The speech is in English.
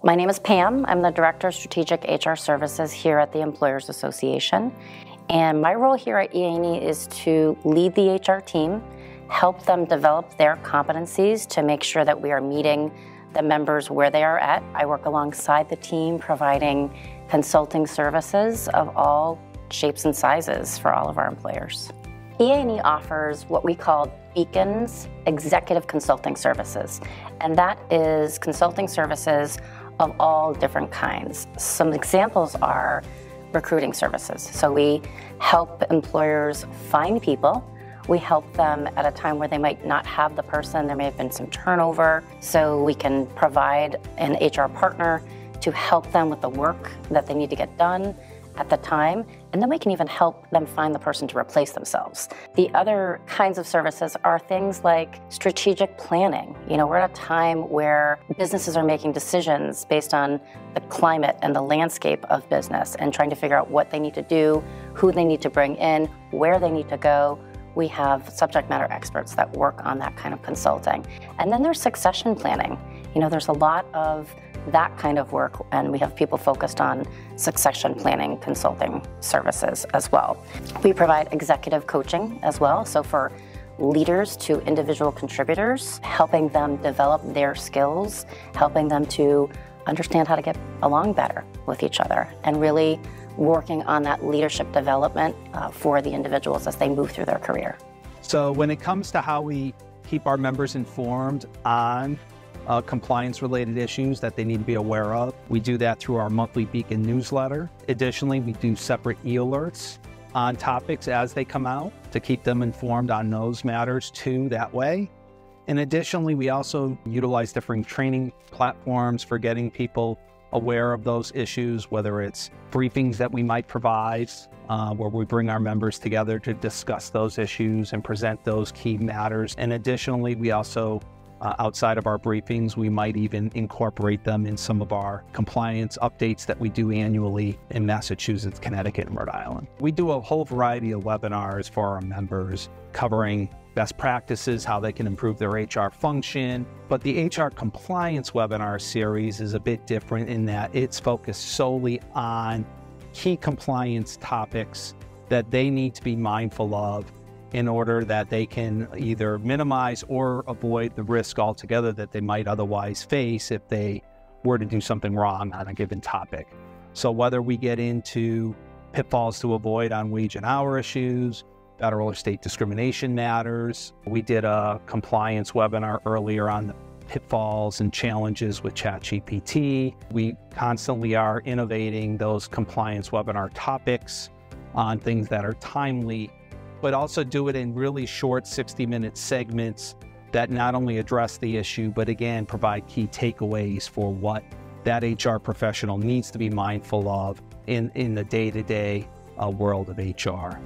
My name is Pam. I'm the Director of Strategic HR Services here at the Employers Association. And my role here at EANE is to lead the HR team, help them develop their competencies to make sure that we are meeting the members where they are at. I work alongside the team providing consulting services of all shapes and sizes for all of our employers. EANE offers what we call Beacon's Executive Consulting Services, and that is consulting services of all different kinds. Some examples are recruiting services. So we help employers find people. We help them at a time where they might not have the person. There may have been some turnover. So we can provide an HR partner to help them with the work that they need to get done at the time, and then we can even help them find the person to replace themselves. The other kinds of services are things like strategic planning. We're at a time where businesses are making decisions based on the climate and the landscape of business and trying to figure out what they need to do, who they need to bring in, where they need to go. We have subject matter experts that work on that kind of consulting. And then there's succession planning. There's a lot of that kind of work, and we have people focused on succession planning consulting services as well. We provide executive coaching as well, so for leaders to individual contributors, helping them develop their skills, helping them to understand how to get along better with each other, and really working on that leadership development for the individuals as they move through their career. So when it comes to how we keep our members informed on compliance-related issues that they need to be aware of, we do that through our monthly Beacon newsletter. Additionally, we do separate e-alerts on topics as they come out to keep them informed on those matters too that way. And additionally, we also utilize different training platforms for getting people aware of those issues, whether it's briefings that we might provide where we bring our members together to discuss those issues and present those key matters. And additionally, we also outside of our briefings, we might even incorporate them in some of our compliance updates that we do annually in Massachusetts, Connecticut, and Rhode Island. We do a whole variety of webinars for our members covering best practices, how they can improve their HR function. But the HR compliance webinar series is a bit different in that it's focused solely on key compliance topics that they need to be mindful of in order that they can either minimize or avoid the risk altogether that they might otherwise face if they were to do something wrong on a given topic. So whether we get into pitfalls to avoid on wage and hour issues, federal or state discrimination matters. We did a compliance webinar earlier on the pitfalls and challenges with ChatGPT. We constantly are innovating those compliance webinar topics on things that are timely, but also do it in really short 60-minute segments that not only address the issue, but again, provide key takeaways for what that HR professional needs to be mindful of in the day-to-day world of HR.